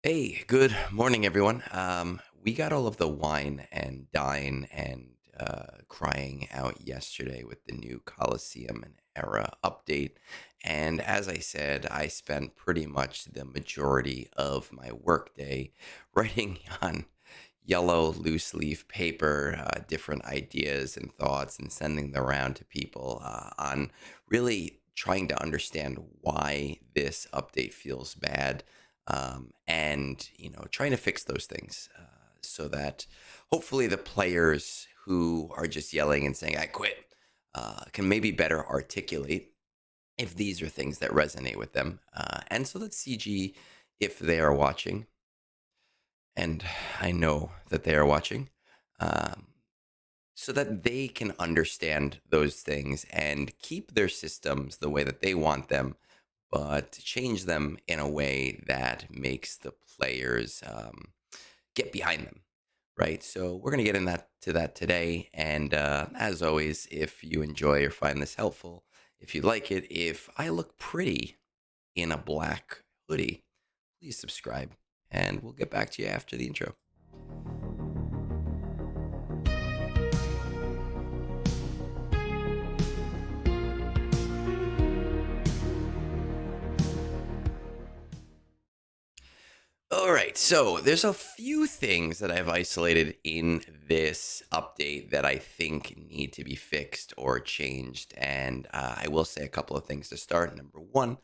Hey, good morning, everyone. We got all of the wine and dine and crying out yesterday with the new Coliseum and Era update. And as I said, I spent pretty much the majority of my workday writing on yellow loose leaf paper, different ideas and thoughts, and sending them around to people on really trying to understand why this update feels bad, and trying to fix those things, so that hopefully the players who are just yelling and saying "I quit" can maybe better articulate if these are things that resonate with them. And so let's CG if they are watching, and I know that they are watching, um, so that they can understand those things and keep their systems the way that they want them, but change them in a way that makes the players get behind them. Right. So we're going to get in that to that today. And as always, if you enjoy or find this helpful, if you like it, if I look pretty in a black hoodie, please subscribe and we'll get back to you after the intro. All right, so there's a few things that I've isolated in this update that I think need to be fixed or changed. And I will say a couple of things to start. Number one,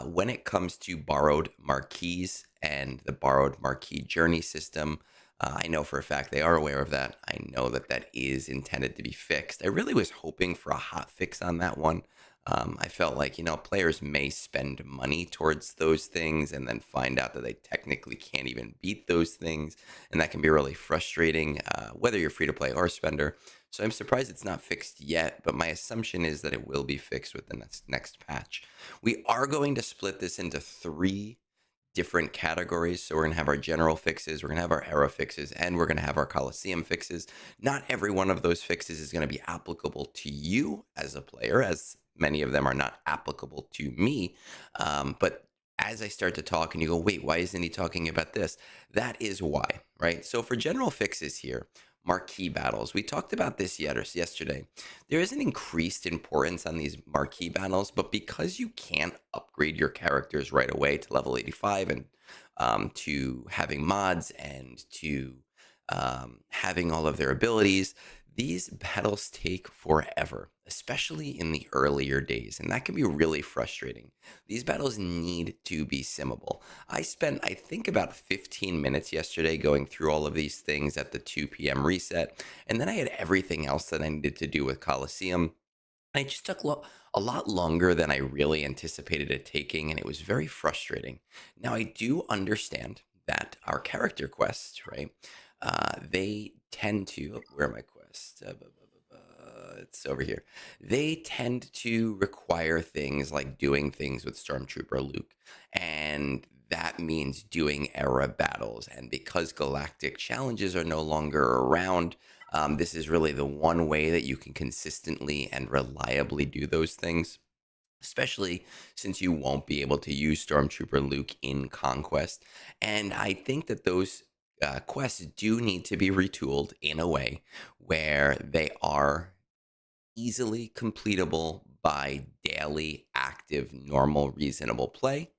when it comes to borrowed marquees and the borrowed marquee journey system, I know for a fact they are aware of that. I know that that is intended to be fixed. I really was hoping for a hot fix on that one. I felt like, players may spend money towards those things and then find out that they technically can't even beat those things. And that can be really frustrating, whether you're free to play or spender. So I'm surprised it's not fixed yet, but my assumption is that it will be fixed with the next patch. We are going to split this into three different categories. So we're going to have our general fixes, we're going to have our era fixes, and we're going to have our Coliseum fixes. Not every one of those fixes is going to be applicable to you as a player, as many of them are not applicable to me. But as I start to talk and you go, wait, why isn't he talking about this? That is why, right? So for general fixes here, marquee battles. We talked about this yesterday. There is an increased importance on these marquee battles, but because you can't upgrade your characters right away to level 85 and to having mods and to having all of their abilities, these battles take forever, especially in the earlier days, and that can be really frustrating. These battles need to be simmable. I spent, I think, about 15 minutes yesterday going through all of these things at the 2 p.m. reset, and then I had everything else that I needed to do with Coliseum. And it just took a lot longer than I really anticipated it taking, and it was very frustrating. Now, I do understand that our character quests, right? They tend to, where are my quests? It's over here. They tend to require things like doing things with Stormtrooper Luke. And that means doing era battles. And because galactic challenges are no longer around, this is really the one way that you can consistently and reliably do those things, especially since you won't be able to use Stormtrooper Luke in Conquest. And I think that those quests do need to be retooled in a way where they are easily completable by daily, active, normal, reasonable play,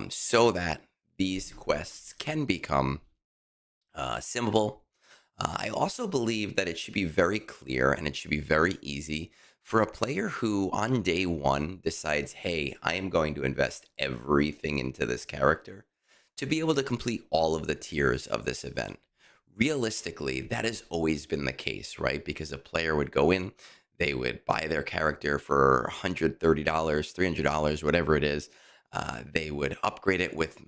so that these quests can become simmable. I also believe that it should be very clear and it should be very easy for a player who on day one decides, hey, I am going to invest everything into this character, to be able to complete all of the tiers of this event. Realistically, that has always been the case, right? Because a player would go in, they would buy their character for $130, $300, whatever it is. They would upgrade it with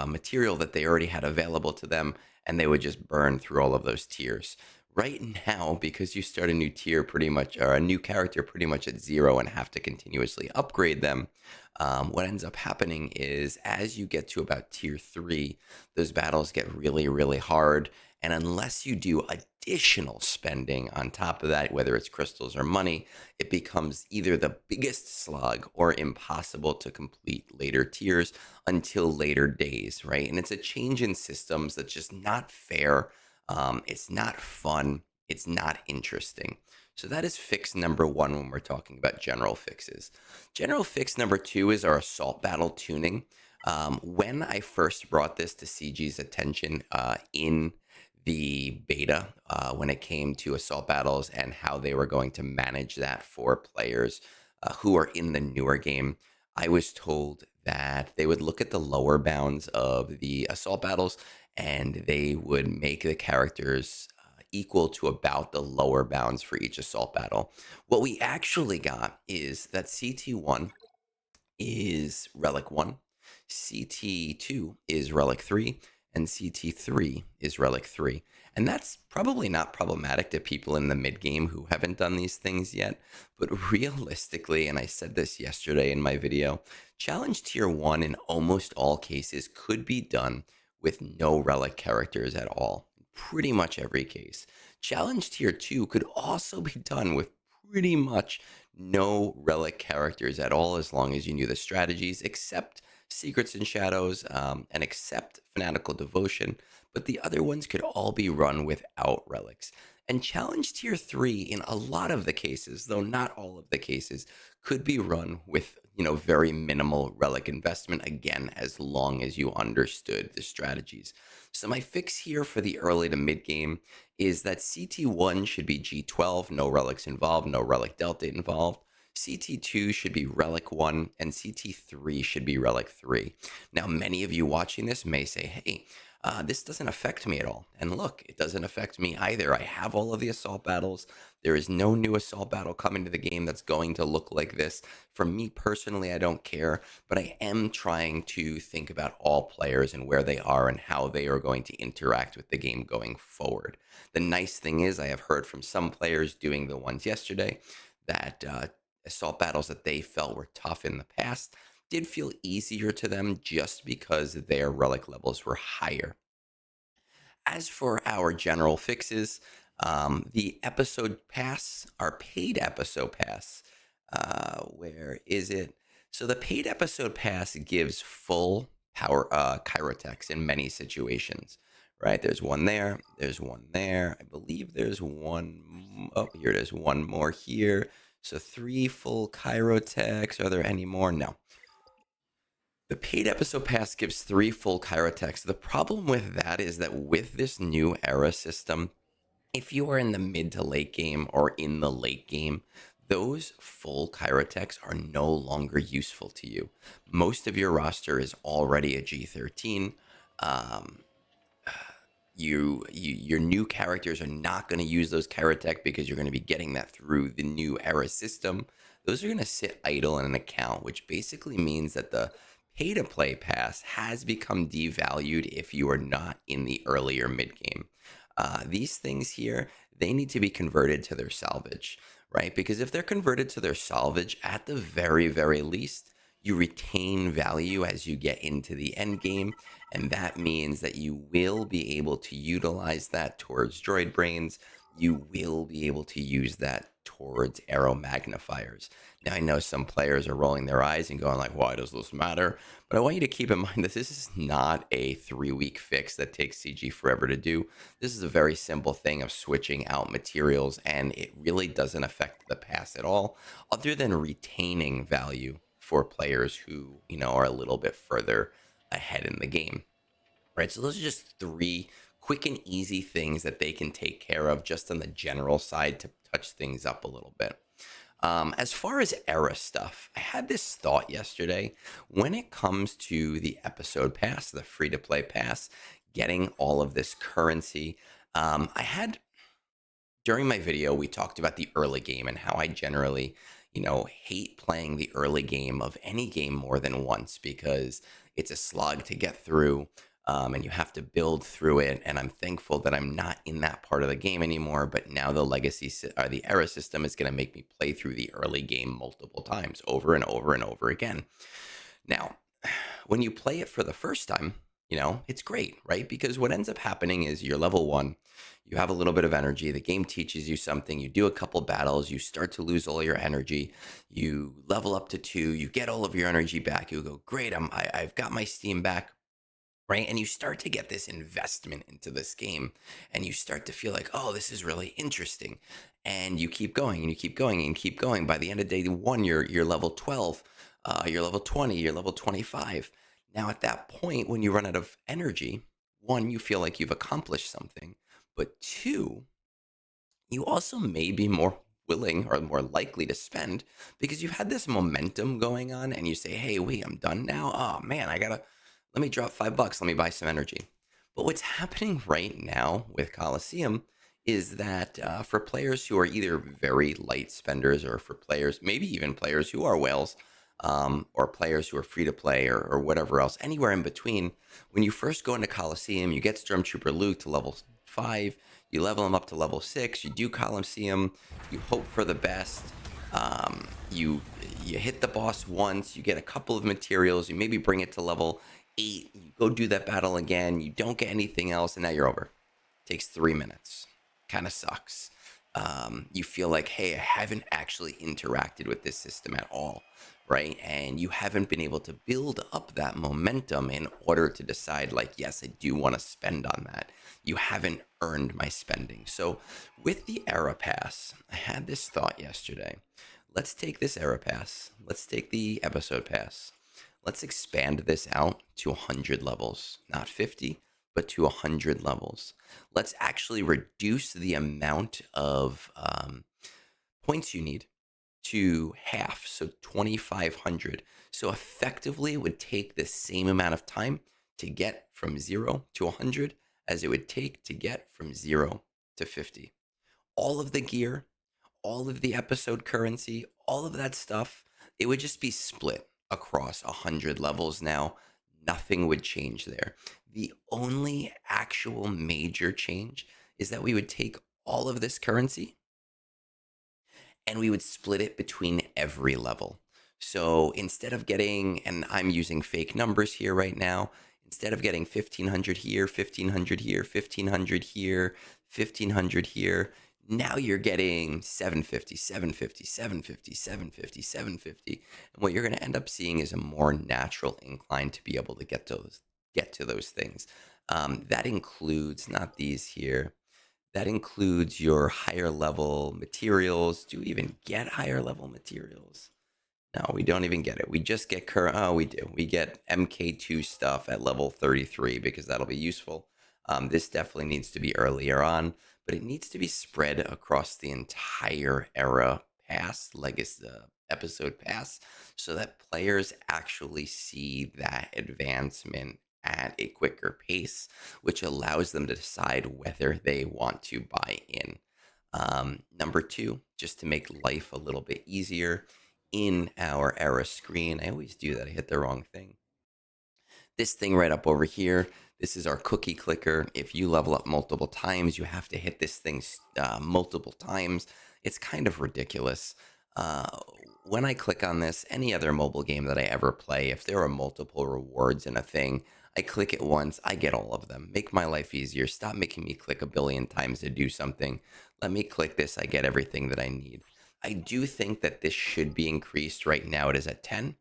material that they already had available to them, and they would just burn through all of those tiers. right now, because you start a new tier pretty much, or a new character pretty much at zero and have to continuously upgrade them, what ends up happening is as you get to about tier three, those battles get really, really hard. And unless you do additional spending on top of that, whether it's crystals or money, it becomes either the biggest slog or impossible to complete later tiers until later days, right? And it's a change in systems that's just not fair. It's not fun. It's not interesting. So that is fix number one when we're talking about general fixes. General fix number two is our assault battle tuning. When I first brought this to CG's attention in the beta, when it came to assault battles and how they were going to manage that for players who are in the newer game, I was told that they would look at the lower bounds of the assault battles and they would make the characters equal to about the lower bounds for each assault battle. What we actually got is that CT1 is Relic 1, CT2 is Relic 3, and CT3 is Relic 3. And that's probably not problematic to people in the mid game who haven't done these things yet. But realistically, and I said this yesterday in my video, Challenge Tier 1 in almost all cases could be done with no Relic characters at all. Pretty much every case. Challenge Tier 2 could also be done with pretty much no Relic characters at all, as long as you knew the strategies, except Secrets and Shadows and except Fanatical Devotion. But the other ones could all be run without relics. And Challenge Tier 3, in a lot of the cases, though not all of the cases, could be run with, very minimal relic investment, again, as long as you understood the strategies. So my fix here for the early to mid game is that CT1 should be G12, no relics involved, no relic delta involved. CT2 should be Relic 1, and CT3 should be Relic 3. Now, many of you watching this may say, hey, this doesn't affect me at all. And look, it doesn't affect me either. I have all of the assault battles. There is no new assault battle coming to the game that's going to look like this. For me personally, I don't care, but I am trying to think about all players and where they are and how they are going to interact with the game going forward. The nice thing is I have heard from some players doing the ones yesterday that assault battles that they felt were tough in the past did feel easier to them just because their relic levels were higher. As for our general fixes, the episode pass, our paid episode pass, where is it? So the paid episode pass gives full power Kyrotex in many situations, right? There's one there, there's one there. I believe there's one. Oh, here it is. One more here. So three full Kyrotex. Are there any more? No. The paid episode pass gives three full Kyrotex. The problem with that is that with this new era system, if you are in the mid to late game or in the late game, those full Kyrotex are no longer useful to you. Most of your roster is already a G13. Um, your new characters are not going to use those Karatech because you're going to be getting that through the new era system. Those are going to sit idle in an account, which basically means that the pay to play pass has become devalued if you are not in the earlier mid game. These things here, they need to be converted to their salvage, right? Because if they're converted to their salvage, at the very, very least, you retain value as you get into the end game, and that means that you will be able to utilize that towards droid brains. You will be able to use that towards arrow magnifiers. Now, I know some players are rolling their eyes and going like, why does this matter? But I want you to keep in mind that this is not a 3-week fix that takes CG forever to do. This is a very simple thing of switching out materials, and it really doesn't affect the pass at all, other than retaining value for players who, are a little bit further ahead in the game, right? So those are just three quick and easy things that they can take care of just on the general side to touch things up a little bit. As far as era stuff, I had this thought yesterday. When it comes to the episode pass, the free to play pass, getting all of this currency, I had during my video, we talked about the early game and how I generally, hate playing the early game of any game more than once because it's a slog to get through. and you have to build through it. And I'm thankful that I'm not in that part of the game anymore. But now the or the era system is going to make me play through the early game multiple times, over and over and over again. Now, when you play it for the first time, it's great, right? Because what ends up happening is you're level one, you have a little bit of energy, the game teaches you something, you do a couple battles, you start to lose all your energy, you level up to two, you get all of your energy back, you go, great, I've got my steam back, right? And you start to get this investment into this game and you start to feel like, oh, this is really interesting. And you keep going and you keep going and keep going. By the end of day one, you're level 12, you're level 20, you're level 25. Now, at that point, when you run out of energy, one, you feel like you've accomplished something, but two, you also may be more willing or more likely to spend because you've had this momentum going on and you say, hey, wait, I'm done now. Oh man, let me drop $5. Let me buy some energy. But what's happening right now with Coliseum is that for players who are either very light spenders or for players, maybe even players who are whales, or players who are free to play or whatever else, anywhere in between, when you first go into Coliseum, you get Stormtrooper Luke to level 5, you level him up to level 6, you do Coliseum, you hope for the best. You hit the boss once, you get a couple of materials, you maybe bring it to level 8, you go do that battle again, you don't get anything else, and now you're over. Takes 3 minutes. Kind of sucks. You feel like, hey, I haven't actually interacted with this system at all, right? And you haven't been able to build up that momentum in order to decide, like, yes, I do want to spend on that. You haven't earned my spending. So with the Era Pass, I had this thought yesterday. Let's take this Era Pass. Let's take the Episode Pass. Let's expand this out to 100 levels, not 50, but to 100 levels. Let's actually reduce the amount of points you need to half, so 2,500. So effectively, it would take the same amount of time to get from 0 to 100 as it would take to get from 0 to 50. All of the gear, all of the episode currency, all of that stuff, it would just be split across 100 levels now. Nothing would change there. The only actual major change is that we would take all of this currency and we would split it between every level. So instead of getting, and I'm using fake numbers here right now, instead of getting 1,500 here, 1,500 here, 1,500 here, 1,500 here, now you're getting 750, 750, 750, 750, 750. And what you're going to end up seeing is a more natural incline to be able to get to those things. That includes not these here. That includes your higher level materials. Do we even get higher level materials? No, we don't even get it. We just get current. Oh, we do. We get MK2 stuff at level 33 because that'll be useful. This definitely needs to be earlier on, but it needs to be spread across the entire era pass, legacy episode pass, so that players actually see that advancement at a quicker pace, which allows them to decide whether they want to buy in. Number two, just to make life a little bit easier in our era screen. I always do that. I hit the wrong thing. This thing right up over here, this is our cookie clicker. If you level up multiple times, you have to hit this thing multiple times. It's kind of ridiculous. Uh, when I click on this, any other mobile game that I ever play, if there are multiple rewards in a thing, I click it once, I get all of them. Make my life easier. Stop making me click a billion times to do something. Let me click this, I get everything that I need. I do think that this should be increased. Right now it is at 10.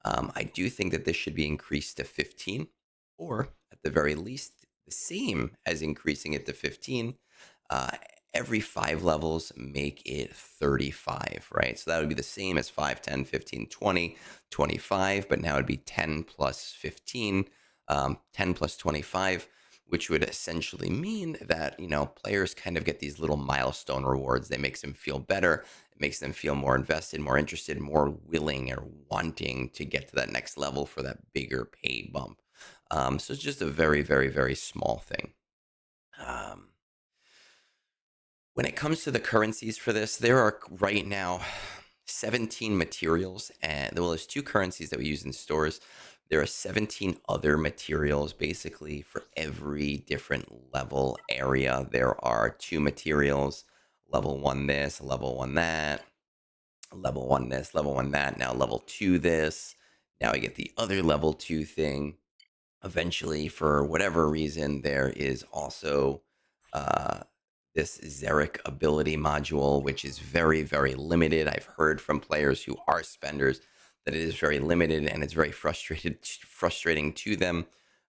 I do think that this should be increased to 15, or at the very least, the same as increasing it to 15. Uh, every 5 levels make it 35, right? So that would be the same as 5, 10, 15, 20, 25, but now it'd be 10 plus 15, 10 plus 25, which would essentially mean that, players kind of get these little milestone rewards. That makes them feel better. It makes them feel more invested, more interested, more willing or wanting to get to that next level for that bigger pay bump. So it's just a very, very, very small thing. Um, when it comes to the currencies for this, there are right now 17 materials, and well, there's two currencies that we use in stores. There are 17 other materials basically for every different level area. There are two materials, level one this, level one that, level one this, level one that, now level two this. Now I get the other level two thing. Eventually, for whatever reason, there is also uh, this Xeric ability module, which is very, very limited. I've heard from players who are spenders that it is very limited, and it's very frustrating to them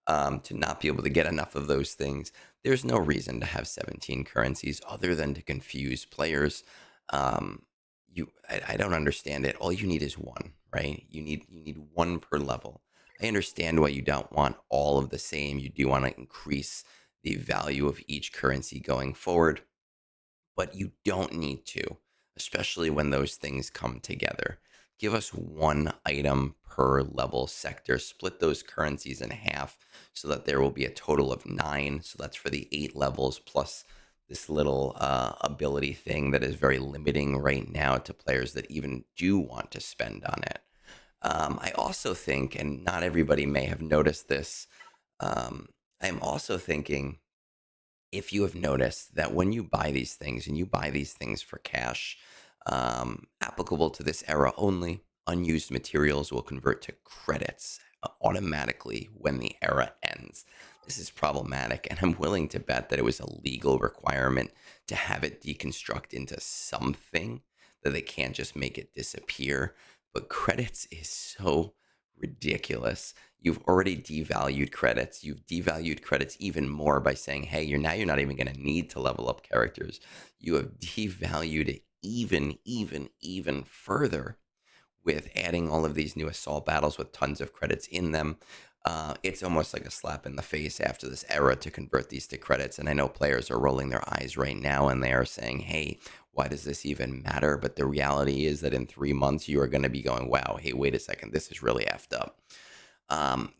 to not be able to get enough of those things. There's no reason to have 17 currencies other than to confuse players. Um, I don't understand it. All you need is one, right? You need one per level. I understand why you don't want all of the same. You do want to increase the value of each currency going forward, but you don't need to, especially when those things come together. Give us one item per level sector, split those currencies in half so that there will be a total of nine. So that's for the 8 levels plus this little ability thing that is very limiting right now to players that even do want to spend on it. I also think, and not everybody may have noticed this, um, I'm also thinking if you have noticed that when you buy these things and you buy these things for cash, applicable to this era only, unused materials will convert to credits automatically when the era ends. This is problematic, and I'm willing to bet that it was a legal requirement to have it deconstruct into something that they can't just make it disappear. But credits is so ridiculous. You've already devalued credits. You've devalued credits even more by saying, hey, you're not even going to need to level up characters. You have devalued it even further with adding all of these new assault battles with tons of credits in them. It's almost like a slap in the face after this era to convert these to credits. And I know players are rolling their eyes right now and they are saying, hey, why does this even matter? But the reality is that in 3 months, you are going to be going, wow, hey, wait a second, this is really effed up.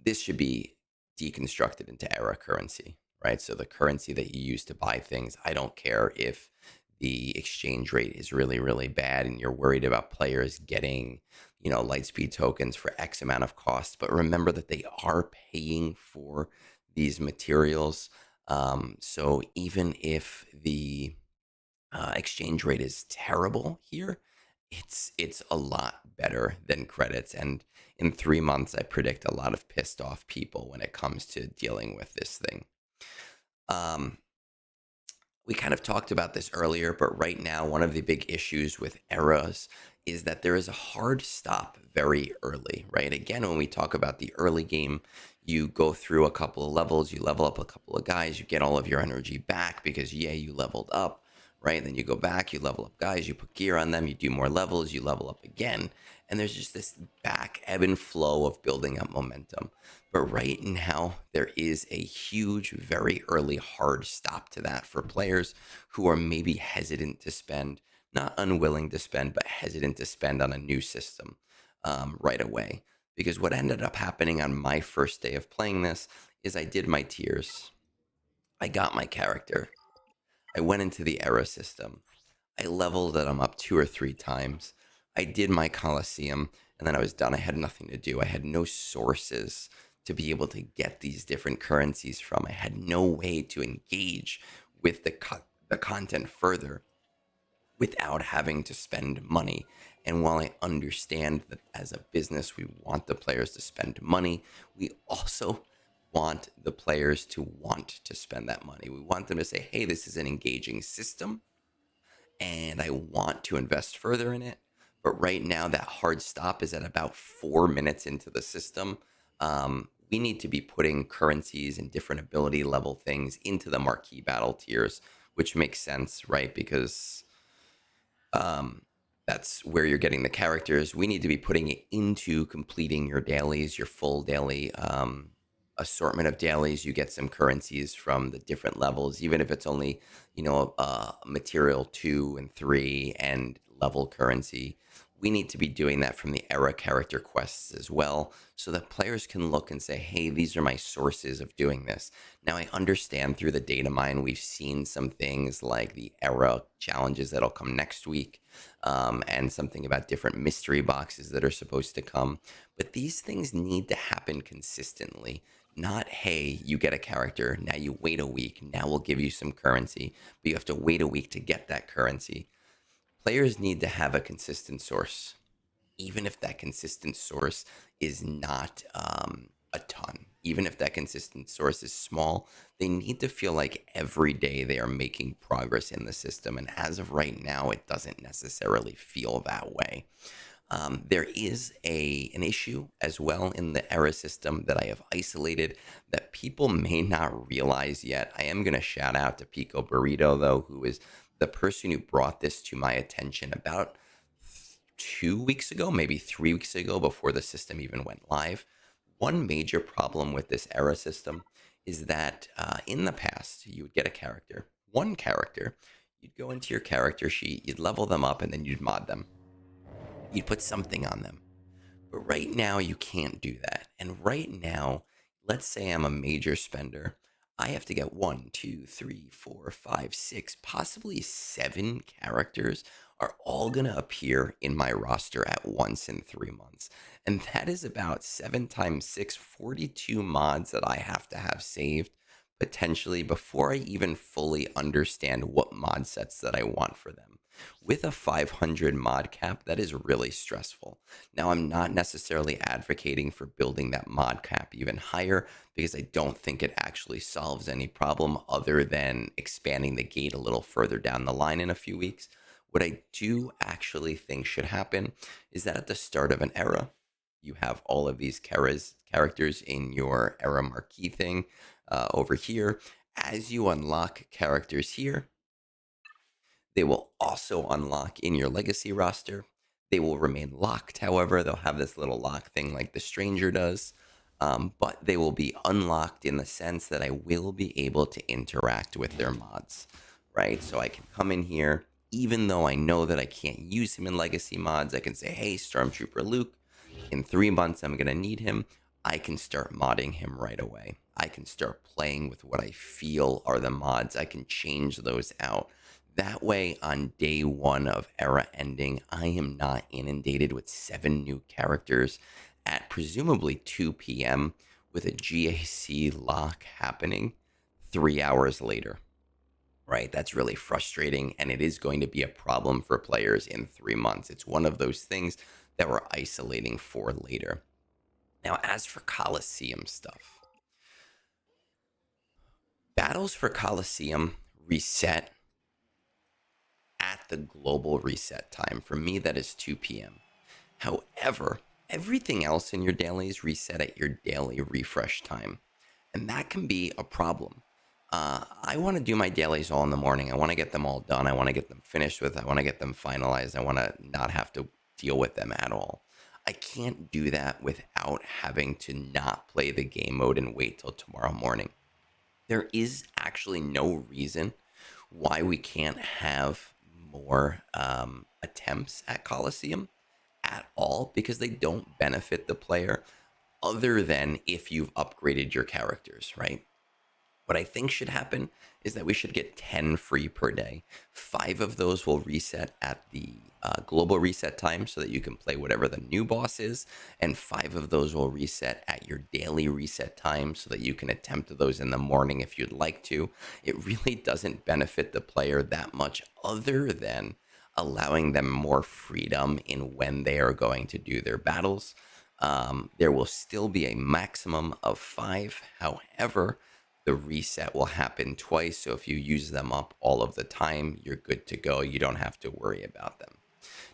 This should be deconstructed into era currency, right? So the currency that you use to buy things, I don't care if the exchange rate is really, really bad and you're worried about players getting, Lightspeed tokens for X amount of cost. But remember that they are paying for these materials. So even if the exchange rate is terrible here, it's a lot better than credits. And in 3 months, I predict a lot of pissed off people when it comes to dealing with this thing. Um, we kind of talked about this earlier, but right now, one of the big issues with eras is that there is a hard stop very early, right? Again, when we talk about the early game, you go through a couple of levels, you level up a couple of guys, you get all of your energy back because, yeah, you leveled up, right? Then you go back, you level up guys, you put gear on them, you do more levels, you level up again. And there's just this back ebb and flow of building up momentum. But right now, there is a huge, very early hard stop to that for players who are maybe hesitant to spend, not unwilling to spend, but hesitant to spend on a new system right away. Because what ended up happening on my first day of playing this is I did my tiers, I got my character, I went into the era system, I leveled them up 2 or 3 times. I did my Coliseum, and then I was done. I had nothing to do. I had no sources to be able to get these different currencies from. I had no way to engage with the content further without having to spend money. And while I understand that as a business, we want the players to spend money, we also want the players to want to spend that money. We want them to say, hey, this is an engaging system and I want to invest further in it. But right now, that hard stop is at about 4 minutes into the system. We need to be putting currencies and different ability level things into the marquee battle tiers, which makes sense, right? Because um, that's where you're getting the characters. We need to be putting it into completing your dailies, your full daily assortment of dailies. You get some currencies from the different levels, even if it's only, material 2 and 3 and level currency. We need to be doing that from the era character quests as well, so that players can look and say, hey, these are my sources of doing this. Now, I understand through the data mine, we've seen some things like the era challenges that'll come next week, and something about different mystery boxes that are supposed to come. But these things need to happen consistently. Not, hey, you get a character, now you wait a week, now we'll give you some currency, but you have to wait a week to get that currency. Players need to have a consistent source, even if that consistent source is not a ton, even if that consistent source is small, they need to feel like every day they are making progress in the system. And as of right now, it doesn't necessarily feel that way. There is an issue as well in the Era system that I have isolated that people may not realize yet. I am going to shout out to Pico Burrito, though, who is the person who brought this to my attention about 2 weeks ago, maybe 3 weeks ago, before the system even went live. One major problem with this Era system is that in the past, you would get a character, one character, you'd go into your character sheet, you'd level them up, and then you'd mod them. You'd put something on them. But right now, you can't do that. And right now, let's say I'm a major spender. I have to get one, two, three, four, five, six, possibly seven characters are all going to appear in my roster at once in 3 months. And that is about 7 times 6, 42 mods that I have to have saved potentially before I even fully understand what mod sets that I want for them. With a 500 mod cap, that is really stressful. Now, I'm not necessarily advocating for building that mod cap even higher because I don't think it actually solves any problem other than expanding the gate a little further down the line in a few weeks. What I do actually think should happen is that at the start of an era, you have all of these characters in your era marquee thing over here. As you unlock characters here, they will also unlock in your legacy roster. They will remain locked, however. They'll have this little lock thing like the stranger does. But they will be unlocked in the sense that I will be able to interact with their mods, right? So I can come in here, even though I know that I can't use him in legacy mods, I can say, hey, Stormtrooper Luke, in 3 months, I'm going to need him. I can start modding him right away. I can start playing with what I feel are the mods. I can change those out. That way, on day one of era ending, I am not inundated with 7 new characters at presumably 2 p.m. with a GAC lock happening 3 hours later. Right? That's really frustrating, and it is going to be a problem for players in 3 months. It's one of those things that we're isolating for later. Now, as for Coliseum stuff, battles for Coliseum reset at the global reset time. For me, that is 2 p.m. However, everything else in your dailies reset at your daily refresh time. And that can be a problem. I want to do my dailies all in the morning. I want to get them all done. I want to get them finished with. I want to get them finalized. I want to not have to deal with them at all. I can't do that without having to not play the game mode and wait till tomorrow morning. There is actually no reason why we can't have more attempts at Coliseum at all because they don't benefit the player other than if you've upgraded your characters, right? What I think should happen is that we should get 10 free per day. 5 of those will reset at the global reset time so that you can play whatever the new boss is. And 5 of those will reset at your daily reset time so that you can attempt those in the morning if you'd like to. It really doesn't benefit the player that much other than allowing them more freedom in when they are going to do their battles. There will still be a maximum of 5. However, the reset will happen twice. So if you use them up all of the time, you're good to go. You don't have to worry about them.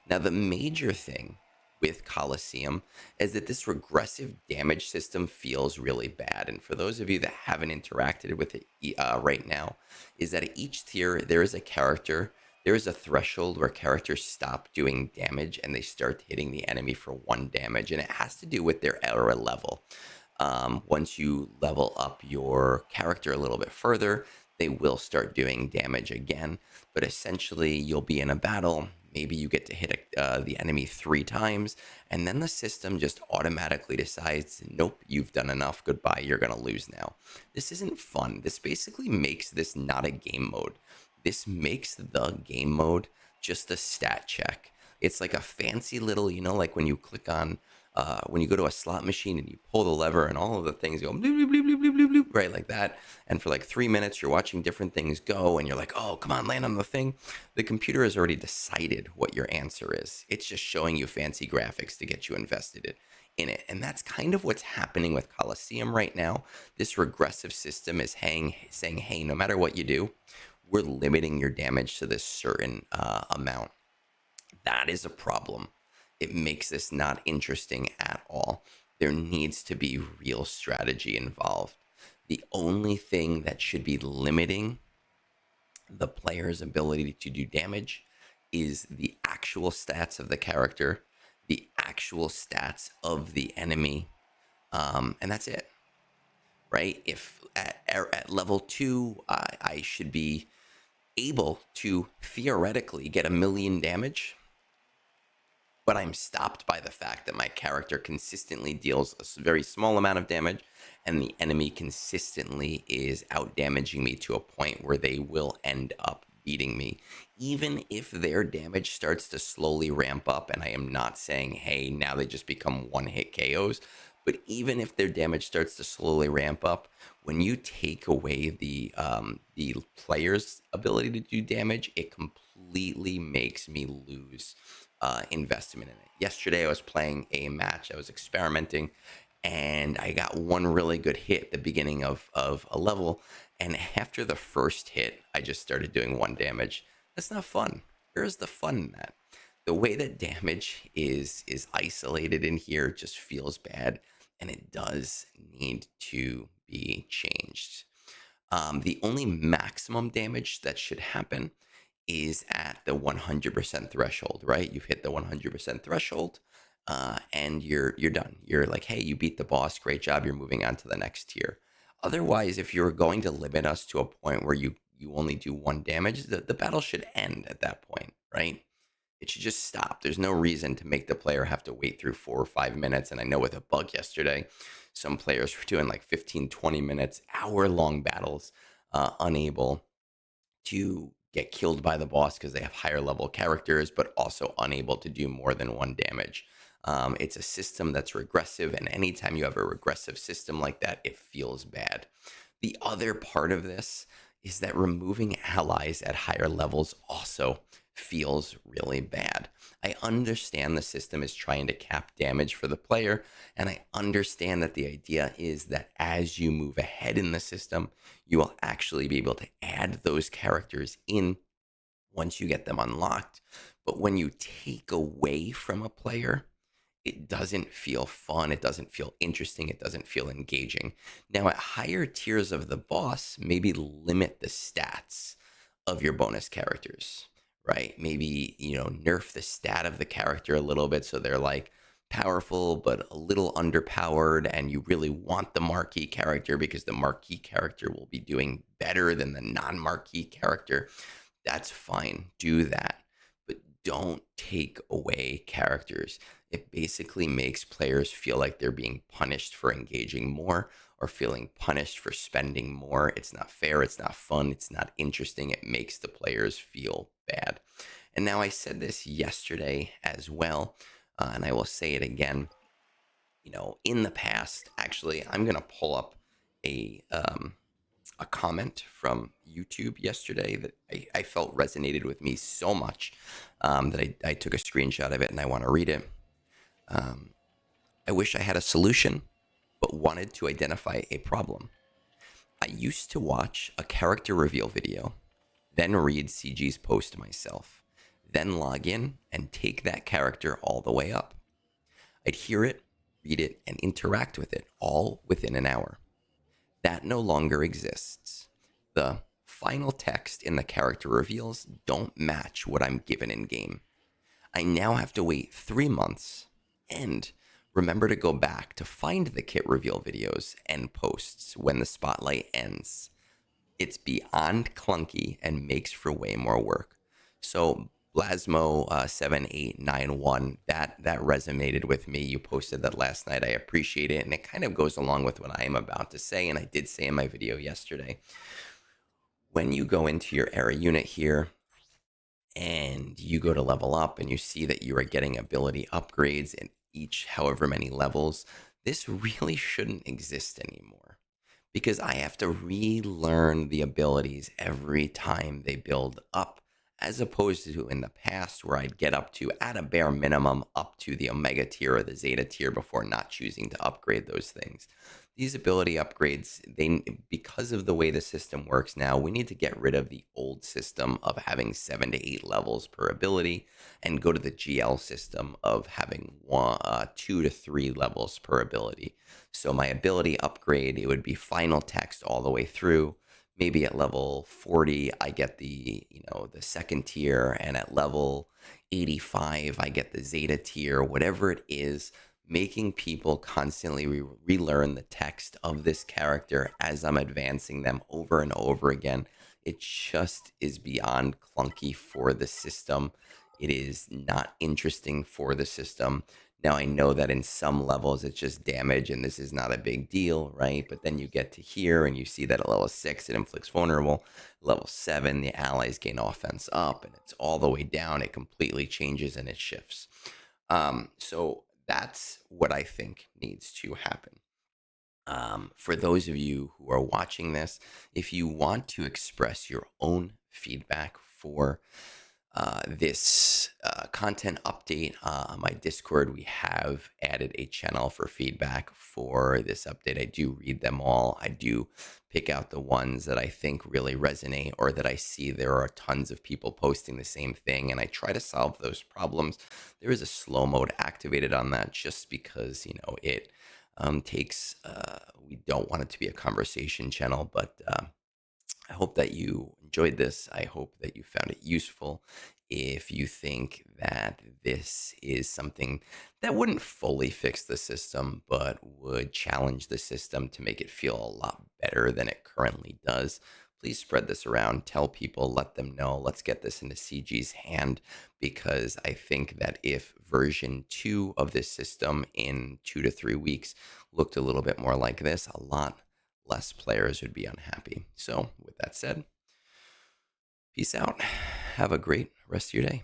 Now, the major thing with Coliseum is that this regressive damage system feels really bad. And for those of you that haven't interacted with it right now, is that at each tier, there is a character, there is a threshold where characters stop doing damage and they start hitting the enemy for 1 damage. And it has to do with their era level. Once you level up your character a little bit further, they will start doing damage again. But essentially, you'll be in a battle. Maybe you get to hit the enemy 3 times, and then the system just automatically decides, nope, you've done enough. Goodbye. You're going to lose now. This isn't fun. This basically makes this not a game mode. This makes the game mode just a stat check. It's like a fancy little, like when you click on when you go to a slot machine and you pull the lever and all of the things go bloop, bloop, bloop, bloop, bloop, bloop, bloop, right like that. And for like 3 minutes, you're watching different things go and you're like, oh, come on, land on the thing. The computer has already decided what your answer is. It's just showing you fancy graphics to get you invested in it. And that's kind of what's happening with Coliseum right now. This regressive system is saying, hey, no matter what you do, we're limiting your damage to this certain amount. That is a problem. It makes this not interesting at all. There needs to be real strategy involved. The only thing that should be limiting the player's ability to do damage is the actual stats of the character, the actual stats of the enemy, and that's it, right? If at level 2, I should be able to theoretically get 1,000,000 damage, but I'm stopped by the fact that my character consistently deals a very small amount of damage and the enemy consistently is out damaging me to a point where they will end up beating me. Even if their damage starts to slowly ramp up, and I am not saying, hey, now they just become one-hit KOs, but even if their damage starts to slowly ramp up, when you take away the player's ability to do damage, it completely makes me lose investment in it. Yesterday, I was playing a match. I was experimenting, and I got one really good hit at the beginning of a level. And after the first hit, I just started doing 1 damage. That's not fun. Where's the fun in that? The way that damage is isolated in here just feels bad, and it does need to be changed. The only maximum damage that should happen is at the 100% threshold, right? You've hit the 100% threshold, and you're done. You're like, hey, you beat the boss, great job. You're moving on to the next tier. Otherwise, if you're going to limit us to a point where you only do 1 damage, the battle should end at that point, right? It should just stop. There's no reason to make the player have to wait through 4 or 5 minutes. And I know with a bug yesterday, some players were doing like 15, 20 minutes, hour-long battles, unable to get killed by the boss because they have higher level characters, but also unable to do more than 1 damage. It's a system that's regressive, and anytime you have a regressive system like that, it feels bad. The other part of this is that removing allies at higher levels also feels really bad. I understand the system is trying to cap damage for the player, and I understand that the idea is that as you move ahead in the system, you will actually be able to add those characters in once you get them unlocked. But when you take away from a player, it doesn't feel fun. It doesn't feel interesting. It doesn't feel engaging. Now, at higher tiers of the boss, maybe limit the stats of your bonus characters, right? Maybe, nerf the stat of the character a little bit so they're like powerful, but a little underpowered. And you really want the marquee character because the marquee character will be doing better than the non marquee character. That's fine. Do that. But don't take away characters. It basically makes players feel like they're being punished for engaging more or feeling punished for spending more. It's not fair. It's not fun. It's not interesting. It makes the players feel bad. And now I said this yesterday as well, and I will say it again. In the past, actually, I'm going to pull up a comment from YouTube yesterday that I felt resonated with me so much that I took a screenshot of it and I want to read it. I wish I had a solution, but wanted to identify a problem. I used to watch a character reveal video, then read CG's post myself, then log in and take that character all the way up. I'd hear it, read it, and interact with it all within an hour. That no longer exists. The final text in the character reveals don't match what I'm given in game. I now have to wait 3 months and remember to go back to find the kit reveal videos and posts when the spotlight ends. It's beyond clunky and makes for way more work. So Blasmo 7891, that resonated with me. You posted that last night. I appreciate it, and it kind of goes along with what I am about to say, and I did say in my video yesterday. When you go into your Era unit here, and you go to level up and you see that you are getting ability upgrades, and each however many levels, this really shouldn't exist anymore because I have to relearn the abilities every time they build up, as opposed to in the past where I'd get up to, at a bare minimum, up to the Omega tier or the Zeta tier before not choosing to upgrade those things. These ability upgrades, because of the way the system works now, we need to get rid of the old system of having 7 to 8 levels per ability and go to the GL system of having 2 to 3 levels per ability. So my ability upgrade, it would be final text all the way through. Maybe at level 40, I get the second tier, and at level 85, I get the Zeta tier, whatever it is, making people constantly relearn the text of this character as I'm advancing them over and over again. It just is beyond clunky for the system. It is not interesting for the system. Now, I know that in some levels it's just damage and this is not a big deal, right? But then you get to here and you see that at level 6 it inflicts vulnerable. Level 7, the allies gain offense up, and it's all the way down. It completely changes and it shifts. So that's what I think needs to happen. For those of you who are watching this, if you want to express your own feedback for this content update on my Discord, we have added a channel for feedback for this update. I do read them all. I do pick out the ones that I think really resonate or that I see there are tons of people posting the same thing, and I try to solve those problems. There is a slow mode activated on that just because, it takes, we don't want it to be a conversation channel, but I hope that you enjoyed this. I hope that you found it useful. If you think that this is something that wouldn't fully fix the system, but would challenge the system to make it feel a lot better than it currently does, please spread this around. Tell people, let them know. Let's get this into CG's hand, because I think that if version 2 of this system in 2 to 3 weeks looked a little bit more like this, a lot less players would be unhappy. So, with that said, peace out. Have a great rest of your day.